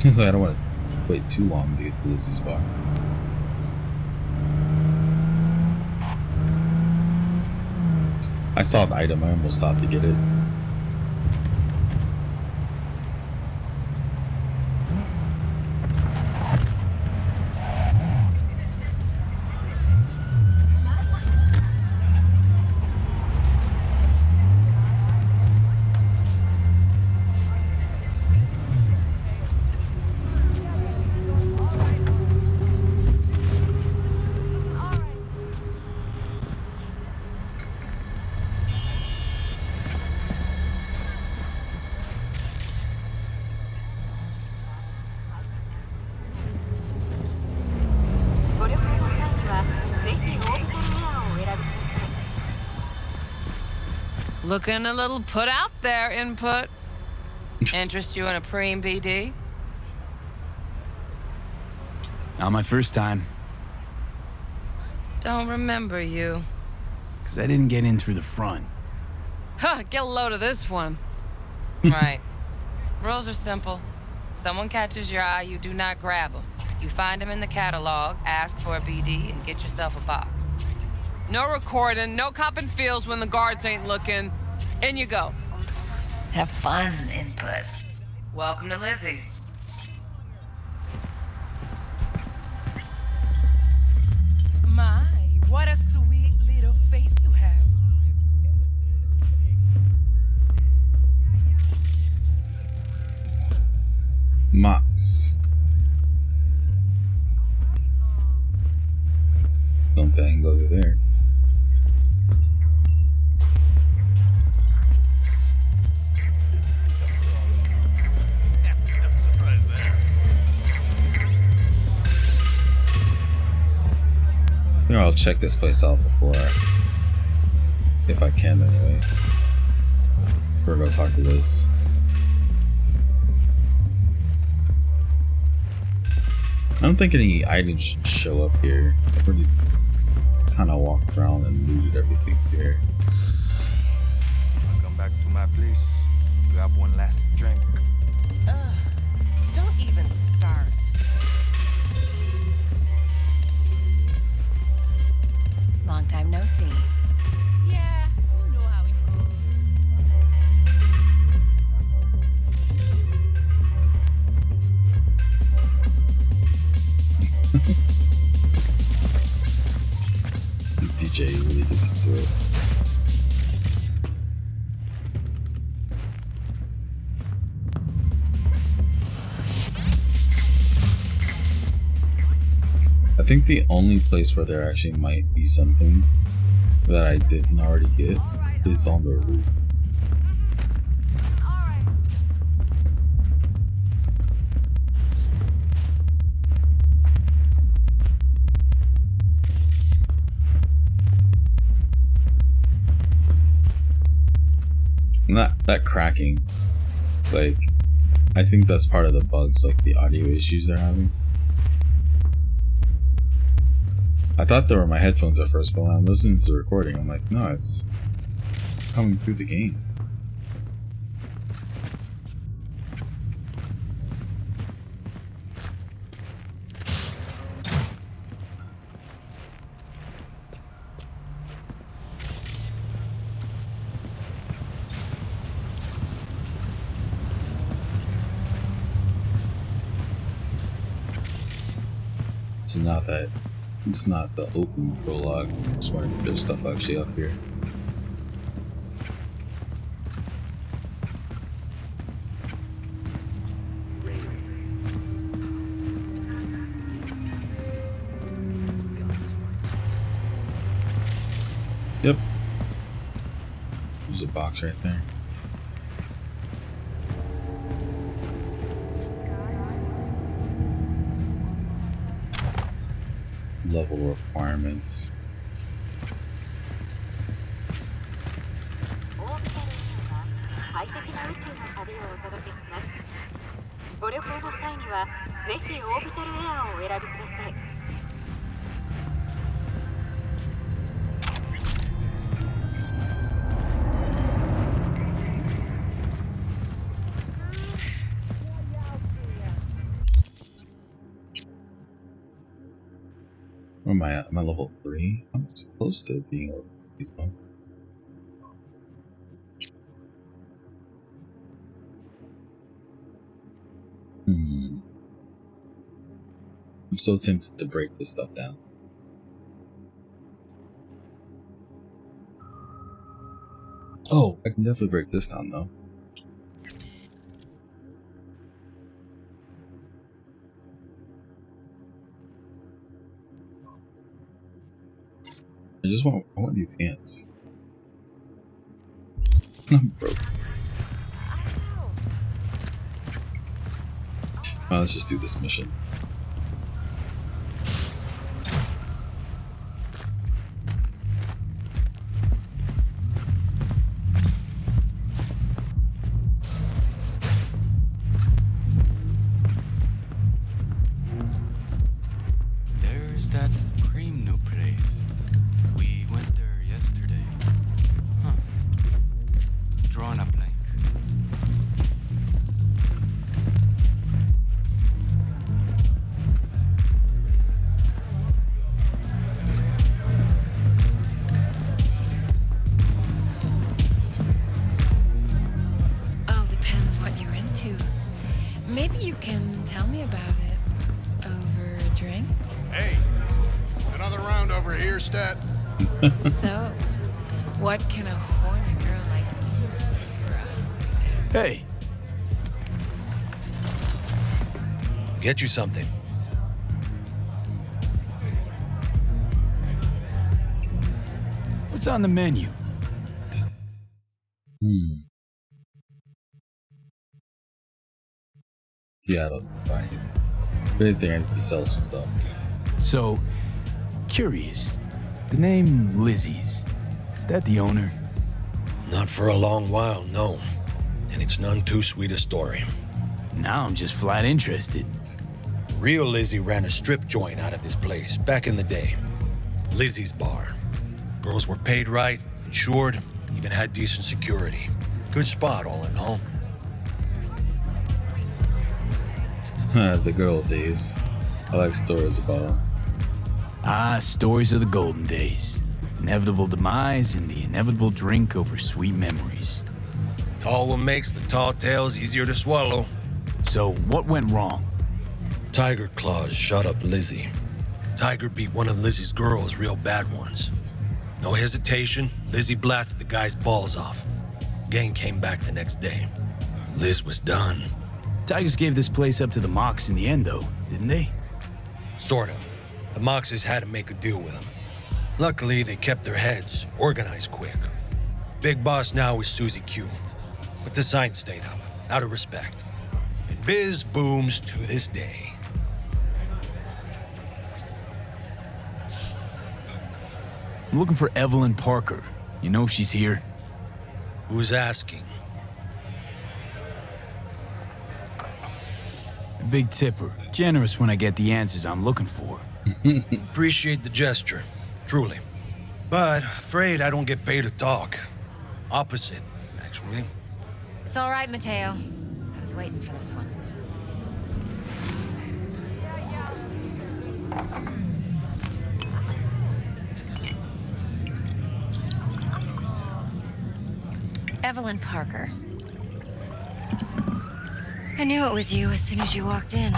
So I don't want to wait too long to get to Lizzie's spot. I saw the item. I almost stopped to get it. Looking a little put out there, input. Interest you in a preem BD? Not my first time. Don't remember you. Because I didn't get in through the front. Huh, get a load of this one. Right. Rules are simple. Someone catches your eye, you do not grab them. You find them in the catalog, ask for a BD, and get yourself a box. No recording, no copping feels when the guards ain't looking. In you go. Have fun, input. Welcome to Lizzie's. My, what a sweet little face you have. Mox. Something go through there. I think I'll check this place out before, if I can anyway. We're gonna talk to Liz. I don't think any items should show up here. I've already kind of walked around and looted everything here. Come back to my place. Grab one last drink. Don't even start. Long time no see. Yeah, you know how it goes. DJ really gets into it. I think the only place where there actually might be something that I didn't already get is on the roof. And that cracking, like, I think that's part of the bugs, like the audio issues they're having. I thought they were my headphones at first, but when I'm listening to the recording, I'm like, no, it's coming through the game. So now that it's not the open prologue, I'm just wondering if there's stuff actually up here. Yep. There's a box right there. Level requirements. Where am I at? I'm at level 3. I'm so close to being over these ones. I'm so tempted to break this stuff down. Oh, I can definitely break this down though. I want new pants. I'm broke. Let's just do this mission. There's that cream new place. We went there yesterday. Huh. Drawing a blank. All depends what you're into. Maybe you can tell me about it over a drink. Hey, another round over here, Stat. So, what can a horny girl like me do for a... Hey, Get you something. what's on the menu? Yeah, I don't find it. If anything, I need to sell some stuff. So, curious. The name Lizzie's. Is that the owner? Not for a long while, no. And it's none too sweet a story. Now I'm just flat interested. Real Lizzie ran a strip joint out of this place back in the day. Lizzie's Bar. Girls were paid right, insured, even had decent security. Good spot, all in all. The good old days. I like stories about them. Ah, stories of the golden days. Inevitable demise and the inevitable drink over sweet memories. Tall one makes the tall tales easier to swallow. So, what went wrong? Tiger Claws shot up Lizzie. Tiger beat one of Lizzie's girls real bad ones. No hesitation, Lizzie blasted the guy's balls off. Gang came back the next day. Liz was done. Tigers gave this place up to the Mox in the end, though, didn't they? Sort of. The Moxes had to make a deal with them. Luckily, they kept their heads, organized quick. Big boss now is Susie Q. But the sign stayed up, out of respect. And biz booms to this day. I'm looking for Evelyn Parker. You know if she's here? Who's asking? A big tipper. Generous when I get the answers I'm looking for. Appreciate the gesture, truly. But afraid I don't get paid to talk. Opposite, actually. It's all right, Mateo. I was waiting for this one. Evelyn Parker. I knew it was you as soon as you walked in.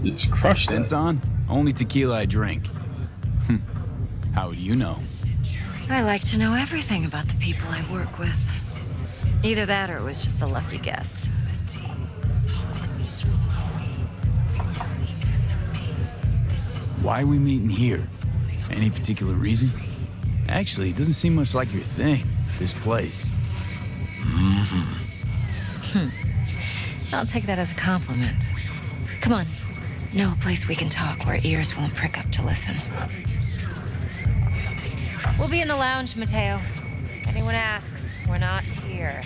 You just crushed Sense it. on? Only tequila I drink. How do you know? I like to know everything about the people I work with. Either that or it was just a lucky guess. Why are we meeting here? Any particular reason? Actually, it doesn't seem much like your thing, this place. I'll take that as a compliment. Come on. Know a place we can talk where ears won't prick up to listen. We'll be in the lounge, Mateo. If anyone asks, we're not here.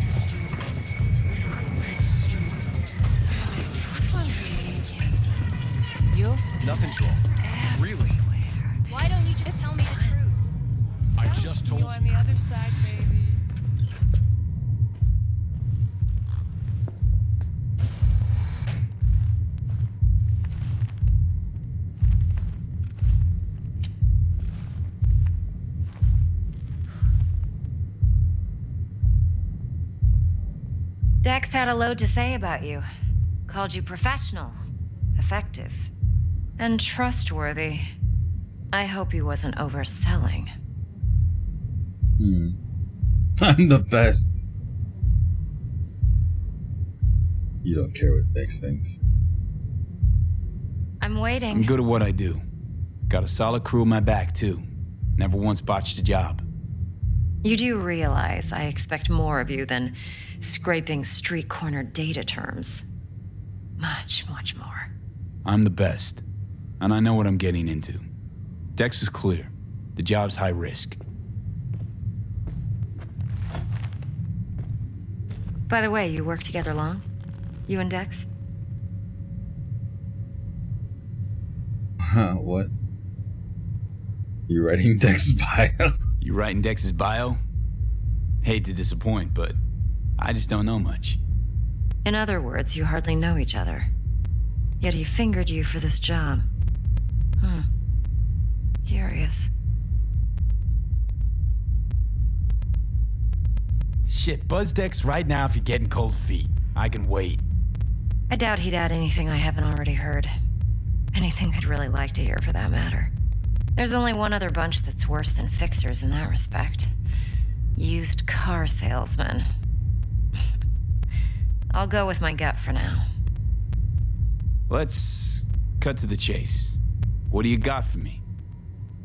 You'll Nothing's wrong. Really? Why don't you just tell me the truth? I just told You on the other side, baby. Dex had a load to say about you. Called you professional, effective, and trustworthy. I hope he wasn't overselling. I'm the best. You don't care what Dex thinks. I'm waiting. I'm good at what I do. Got a solid crew on my back, too. Never once botched a job. You do realize I expect more of you than scraping street corner data terms. Much, much more. I'm the best, and I know what I'm getting into. Dex was clear. The job's high risk. By the way, you work together long? You and Dex? What? You writing Dex's bio? You writing Dex's bio? Hate to disappoint, but I just don't know much. In other words, you hardly know each other. Yet he fingered you for this job. Curious. Shit, buzz Dex right now if you're getting cold feet. I can wait. I doubt he'd add anything I haven't already heard. Anything I'd really like to hear, for that matter. There's only one other bunch that's worse than fixers in that respect. Used car salesmen. I'll go with my gut for now. Let's cut to the chase. What do you got for me?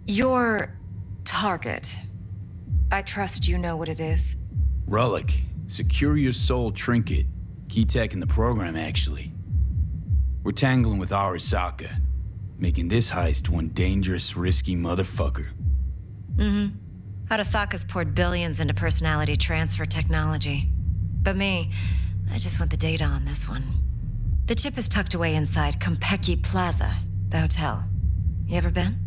Your target. I trust you know what it is. Relic. Secure your soul trinket. Key tech in the program, actually. We're tangling with Arasaka, making this heist one dangerous, risky motherfucker. Arasaka's poured billions into personality transfer technology. But me, I just want the data on this one. The chip is tucked away inside Konpeki Plaza, the hotel. You ever been?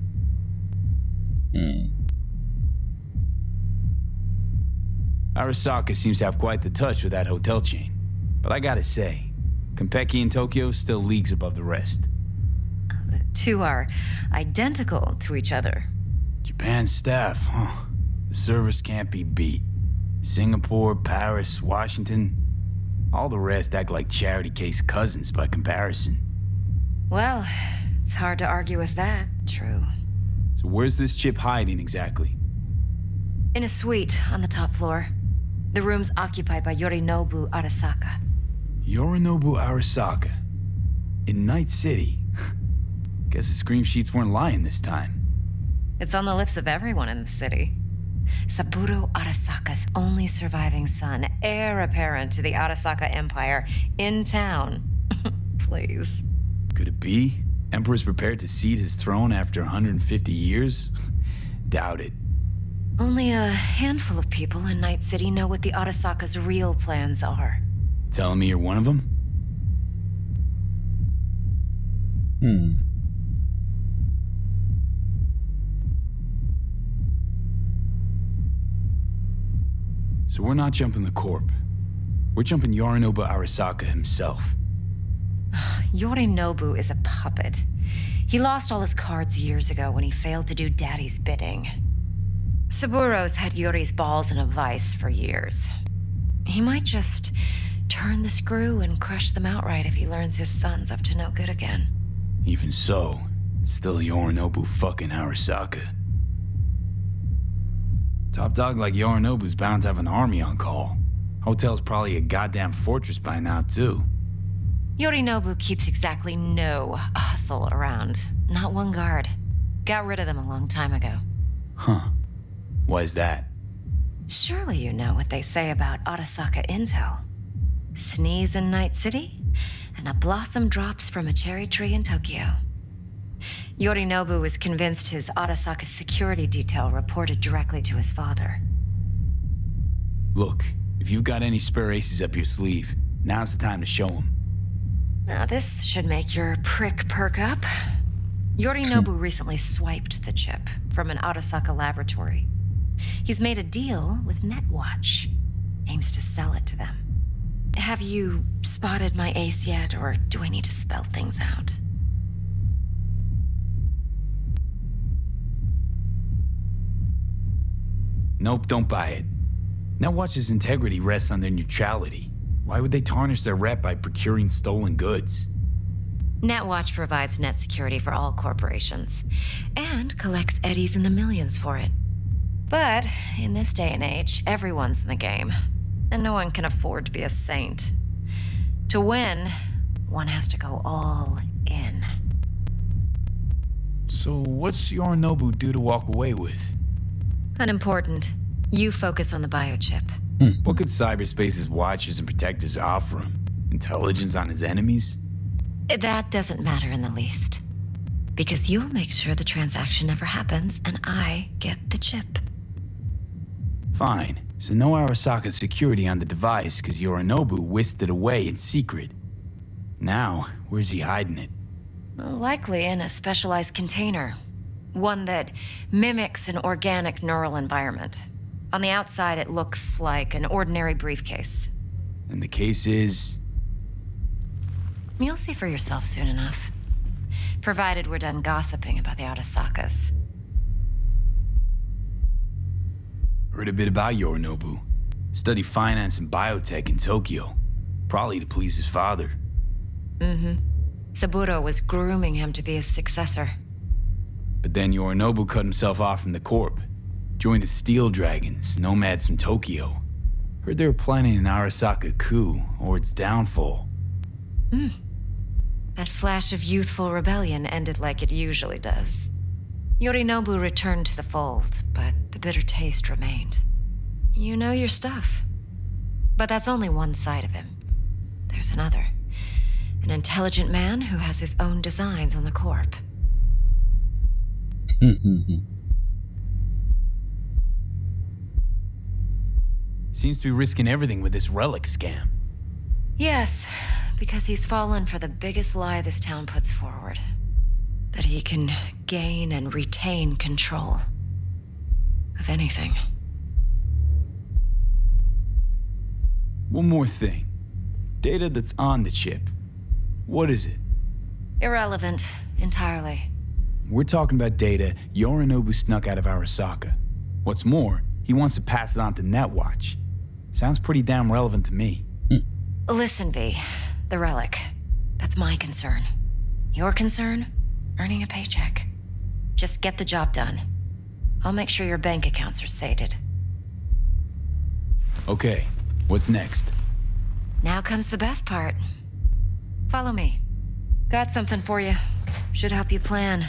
Arasaka seems to have quite the touch with that hotel chain. But I gotta say, Konpeki in Tokyo still leagues above the rest. The two are identical to each other. Japan's staff, huh? The service can't be beat. Singapore, Paris, Washington, all the rest act like charity case cousins by comparison. Well, it's hard to argue with that. True. So where's this chip hiding exactly? In a suite on the top floor. The room's occupied by Yorinobu Arasaka. Yorinobu Arasaka? In Night City? Guess the scream sheets weren't lying this time. It's on the lips of everyone in the city. Saburo Arasaka's only surviving son, heir apparent to the Arasaka Empire, in town. Please. Could it be? Emperor's prepared to cede his throne after 150 years? Doubt it. Only a handful of people in Night City know what the Arasaka's real plans are. Telling me you're one of them? So we're not jumping the Corp. We're jumping Yorinobu Arasaka himself. Yorinobu is a puppet. He lost all his cards years ago when he failed to do Daddy's bidding. Saburo's had Yuri's balls in a vice for years. He might just turn the screw and crush them outright if he learns his son's up to no good again. Even so, it's still Yorinobu fucking Arasaka. Top dog like Yorinobu's bound to have an army on call. Hotel's probably a goddamn fortress by now, too. Yorinobu keeps exactly no hustle around. Not one guard. Got rid of them a long time ago. Huh. Why is that? Surely you know what they say about Arasaka intel. Sneeze in Night City, and a blossom drops from a cherry tree in Tokyo. Yorinobu was convinced his Arasaka security detail reported directly to his father. Look, if you've got any spare aces up your sleeve, now's the time to show them. Now this should make your prick perk up. Yorinobu recently swiped the chip from an Arasaka laboratory. He's made a deal with Netwatch. Aims to sell it to them. Have you spotted my ace yet, or do I need to spell things out? Nope, don't buy it. Netwatch's integrity rests on their neutrality. Why would they tarnish their rep by procuring stolen goods? Netwatch provides net security for all corporations and collects eddies in the millions for it. But in this day and age, everyone's in the game, and no one can afford to be a saint. To win, one has to go all in. So what's Yorinobu due to walk away with? Unimportant. You focus on the biochip. What could cyberspace's watchers and protectors offer him? Intelligence on his enemies? That doesn't matter in the least. Because you'll make sure the transaction never happens, and I get the chip. Fine. So no Arasaka security on the device because Yorinobu whisked it away in secret. Now, where's he hiding it? Well, likely in a specialized container. One that mimics an organic neural environment. On the outside, it looks like an ordinary briefcase. And the case is... You'll see for yourself soon enough. Provided we're done gossiping about the Arasakas. Heard a bit about Yorinobu. Studied finance and biotech in Tokyo. Probably to please his father. Saburo was grooming him to be his successor. But then Yorinobu cut himself off from the Corp. Joined the Steel Dragons, nomads from Tokyo. Heard they were planning an Arasaka coup, or its downfall. That flash of youthful rebellion ended like it usually does. Yorinobu returned to the fold, but the bitter taste remained. You know your stuff. But that's only one side of him. There's another. An intelligent man who has his own designs on the Corp. Seems to be risking everything with this relic scam. Yes, because he's fallen for the biggest lie this town puts forward. That he can gain and retain control of anything. One more thing. Data that's on the chip. What is it? Irrelevant, entirely. We're talking about data Yorinobu snuck out of Arasaka. What's more, he wants to pass it on to Netwatch. Sounds pretty damn relevant to me. Listen, V. The relic. That's my concern. Your concern? Earning a paycheck. Just get the job done. I'll make sure your bank accounts are sated. Okay, what's next? Now comes the best part. Follow me. Got something for you. Should help you plan.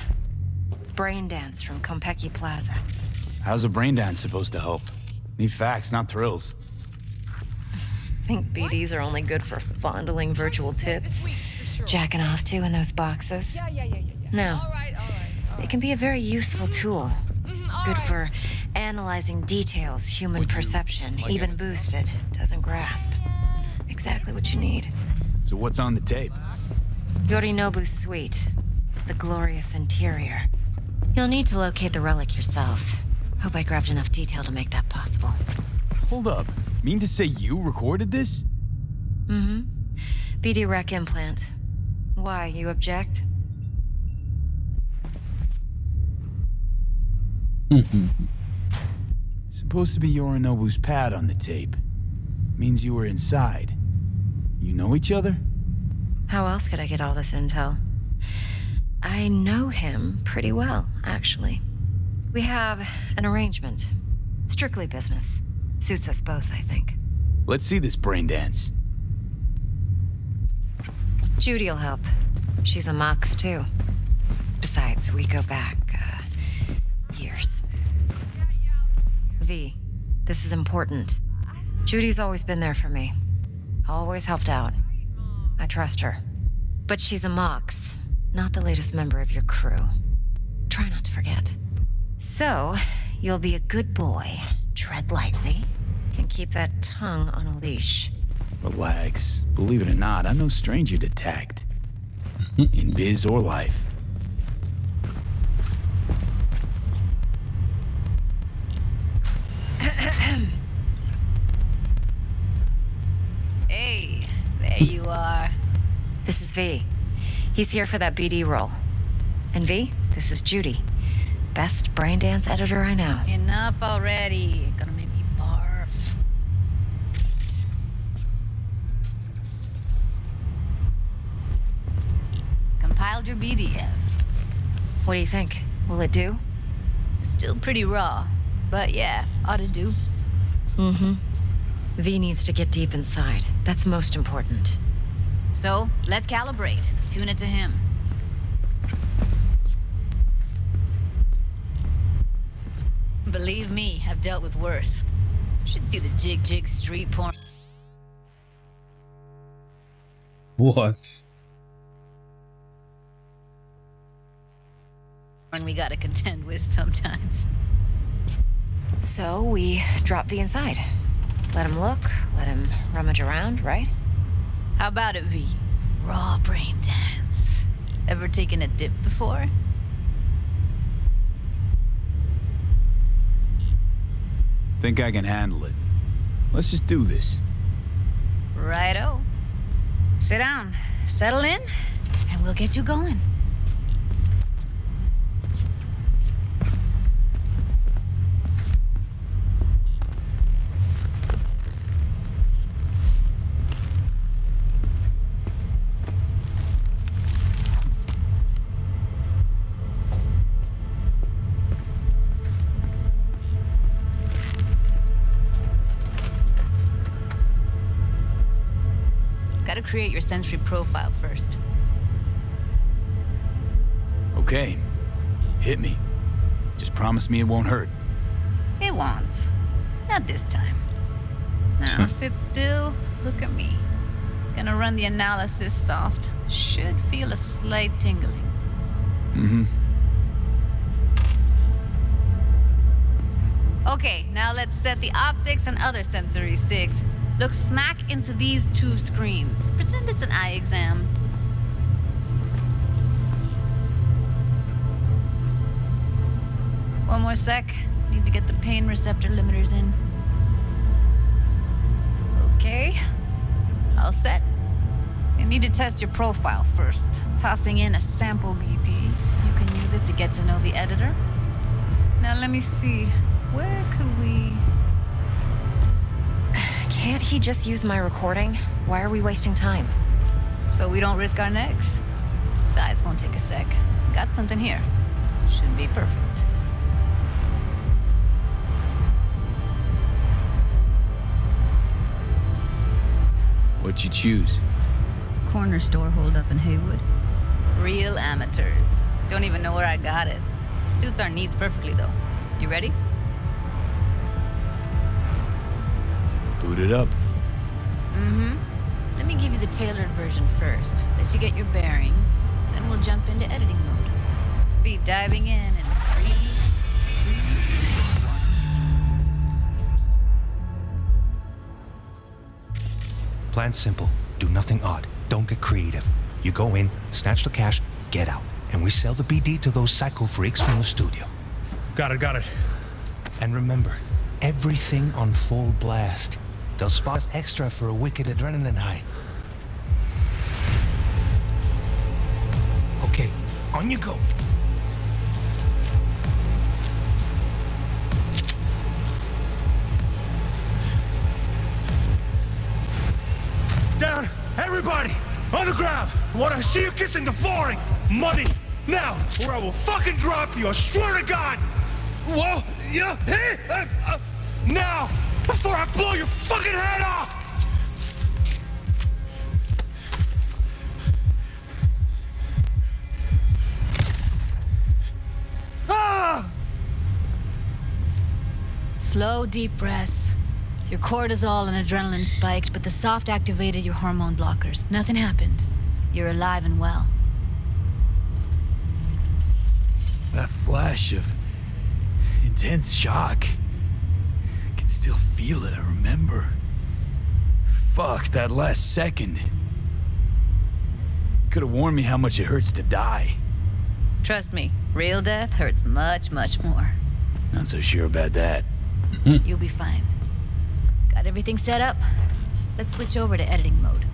Brain dance from Konpeki Plaza. How's a brain dance supposed to help? Need facts, not thrills. Think BDs are only good for fondling virtual tits? Jacking off to in those boxes? No. It can be a very useful tool. Good for analyzing details human perception, even boosted, doesn't grasp. Exactly what you need. So what's on the tape? Yorinobu's suite. The glorious interior. You'll need to locate the relic yourself. Hope I grabbed enough detail to make that possible. Hold up. Mean to say you recorded this? BD rec implant. Why, you object? Supposed to be Yorinobu's pad on the tape. Means you were inside. You know each other? How else could I get all this intel? I know him pretty well, actually. We have an arrangement. Strictly business. Suits us both, I think. Let's see this brain dance. Judy'll help. She's a Mox, too. Besides, we go back, years. V, this is important. Judy's always been there for me. Always helped out. I trust her. But she's a Mox, not the latest member of your crew. Try not to forget. So, you'll be a good boy, tread lightly, and keep that tongue on a leash. Relax. Believe it or not, I'm no stranger to tact. In biz or life. Hey, there you are. This is V. He's here for that BD role. And V, this is Judy. Best brain dance editor I know. Enough already. Gonna make me barf. filed your BDF. What do you think? Will it do? Still pretty raw, but yeah, ought to do. Mm-hmm. V needs to get deep inside. That's most important. So, let's calibrate. Tune it to him. Believe me, I've dealt with worse. Should see the jig street porn. What? We gotta contend with sometimes. So we drop V inside. Let him look, let him rummage around, right? How about it, V? Raw brain dance. Ever taken a dip before? Think I can handle it. Let's just do this. Righto. Sit down, settle in, and we'll get you going. Gotta create your sensory profile first. Okay. Hit me. Just promise me it won't hurt. It won't. Not this time. Now sit still, look at me. Gonna run the analysis soft. Should feel a slight tingling. Mm-hmm. Okay, now let's set the optics and other sensory sigs. Look smack into these two screens. Pretend it's an eye exam. One more sec. Need to get the pain receptor limiters in. Okay. All set. You need to test your profile first. Tossing in a sample BD. You can use it to get to know the editor. Now let me see. Where could we... Can't he just use my recording? Why are we wasting time? So we don't risk our necks. Sides won't take a sec. Got something here. Should be perfect. What'd you choose? Corner store holdup in Haywood. Real amateurs. Don't even know where I got it. Suits our needs perfectly though. You ready? Boot it up. Mm-hmm. Let me give you the tailored version first. Let you get your bearings. Then we'll jump into editing mode. Be diving in 3, 2, 1. Plan simple. Do nothing odd. Don't get creative. You go in, snatch the cash, get out. And we sell the BD to those psycho freaks from the studio. Got it. And remember, everything on full blast. They'll spot us extra for a wicked adrenaline high. Okay, on you go. Down! Everybody! On the ground! I want to see you kissing the flooring! Money! Now! Or I will fucking drop you, I swear to God! Whoa! Yeah! Hey! Now! Before I blow your fucking head off! Ah! Slow, deep breaths. Your cortisol and adrenaline spiked, but the soft activated your hormone blockers. Nothing happened. You're alive and well. That flash of intense shock. I can still feel it, I remember. Fuck, that last second. Could have warned me how much it hurts to die. Trust me, real death hurts much, much more. Not so sure about that. You'll be fine. Got everything set up? Let's switch over to editing mode.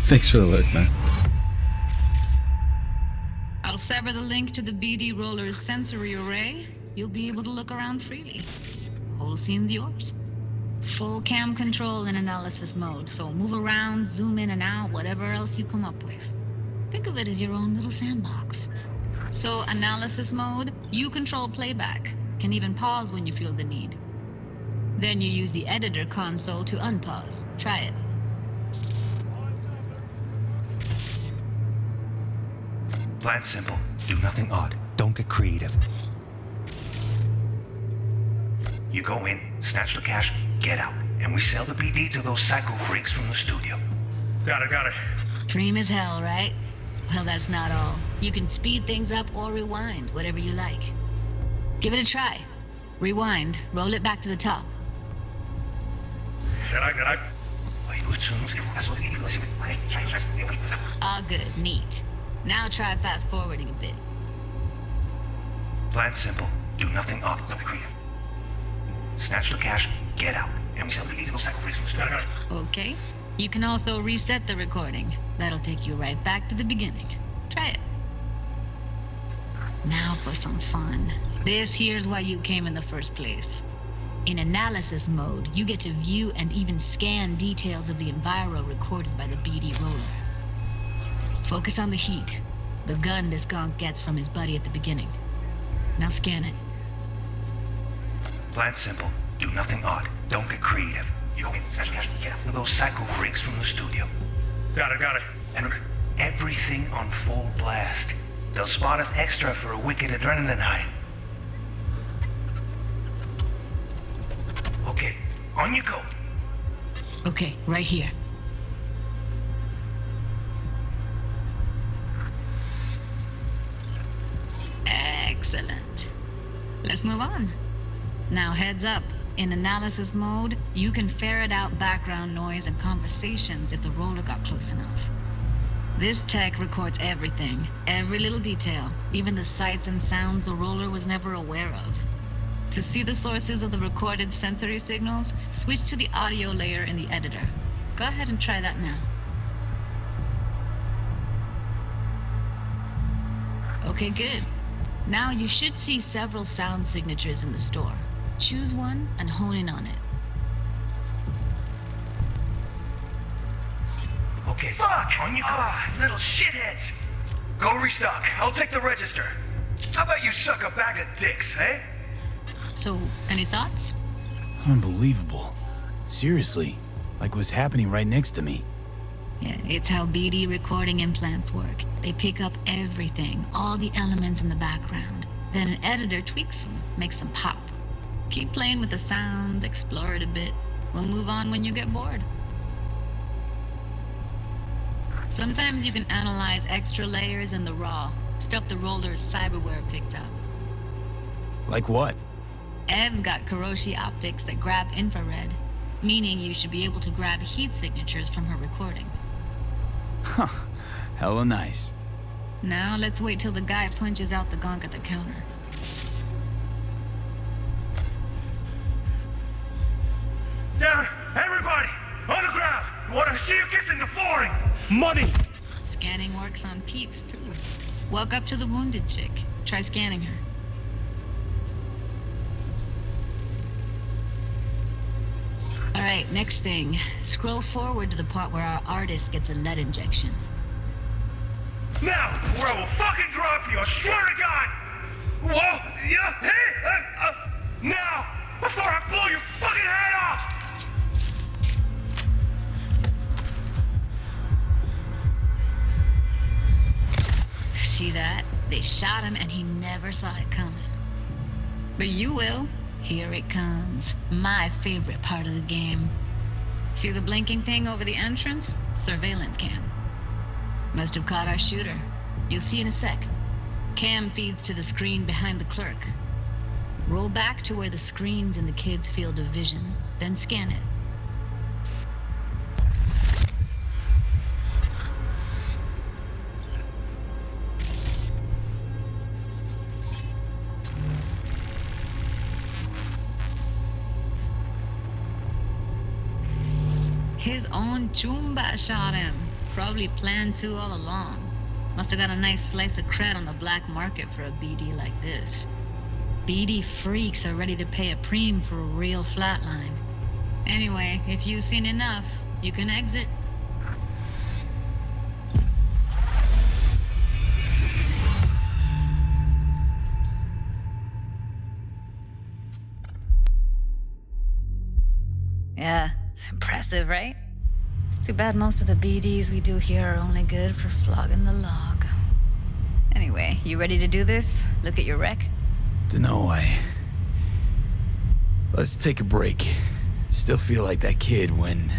Thanks for the look, man. I'll sever the link to the BD roller's sensory array. You'll be able to look around freely. Whole scene's yours. Full cam control in analysis mode, so move around, zoom in and out, whatever else you come up with. Think of it as your own little sandbox. So, analysis mode, you control playback. Can even pause when you feel the need. Then you use the editor console to unpause. Try it. Plan simple. Do nothing odd. Don't get creative. You go in, snatch the cash, get out, and we sell the BD to those psycho freaks from the studio. Got it. Cream as hell, right? Well, that's not all. You can speed things up or rewind, whatever you like. Give it a try. Rewind, roll it back to the top. All good, neat. Now try fast forwarding a bit. Plan simple. Do nothing odd. Don't get creative. Snatch the cash, get out, and we sell the BD to those psycho freaks from the studio. Okay. You can also reset the recording. That'll take you right back to the beginning. Try it. Now for some fun. This here's why you came in the first place. In analysis mode, you get to view and even scan details of the enviro recorded by the BD roller. Focus on the heat, the gun this gonk gets from his buddy at the beginning. Now scan it. Plan simple. Do nothing odd. Don't get creative. You go in, snatch the cash, get out. Those psycho freaks from the studio. Got it. And everything on full blast. They'll spot us extra for a wicked adrenaline high. Okay, on you go. Okay, right here. Excellent. Let's move on. Now heads up. In analysis mode, you can ferret out background noise and conversations if the roller got close enough. This tech records everything, every little detail, even the sights and sounds the roller was never aware of. To see the sources of the recorded sensory signals, switch to the audio layer in the editor. Go ahead and try that now. Okay, good. Now you should see several sound signatures in the store. Choose one and hone in on it. Okay, fuck! On you go! Little shitheads! Go restock. I'll take the register. How about you suck a bag of dicks, eh? So, any thoughts? Unbelievable. Seriously, like what's happening right next to me. Yeah, it's how BD recording implants work. They pick up everything, all the elements in the background. Then an editor tweaks them, makes them pop. Keep playing with the sound, explore it a bit. We'll move on when you get bored. Sometimes you can analyze extra layers in the raw, stuff the roller's cyberware picked up. Like what? Ev's got Kiroshi optics that grab infrared, meaning you should be able to grab heat signatures from her recording. Huh. Hella nice. Now let's wait till the guy punches out the gonk at the counter. Down! Everybody! On the ground! You want to see you kissing the flooring! Money! Scanning works on peeps, too. Walk up to the wounded chick. Try scanning her. Alright, next thing. Scroll forward to the part where our artist gets a lead injection. Now, or I will fucking drop you, I swear to God! Whoa! Yeah! Hey! Now! Before I blow your fucking head off! See that? They shot him and he never saw it coming. But you will. Here it comes. My favorite part of the game. See the blinking thing over the entrance? Surveillance cam. Must have caught our shooter. You'll see in a sec. Cam feeds to the screen behind the clerk. Roll back to where the screen's in the kid's field of vision, then scan it. His own Chumba shot him. Probably planned to all along. Must have got a nice slice of cred on the black market for a BD like this. BD freaks are ready to pay a preem for a real flatline. Anyway, if you've seen enough, you can exit. Yeah, it's impressive, right? It's too bad most of the BDs we do here are only good for flogging the log. Anyway, you ready to do this? Look at your wreck? Dunno, let's take a break. Still feel like that kid when...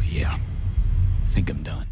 Yeah, I think I'm done.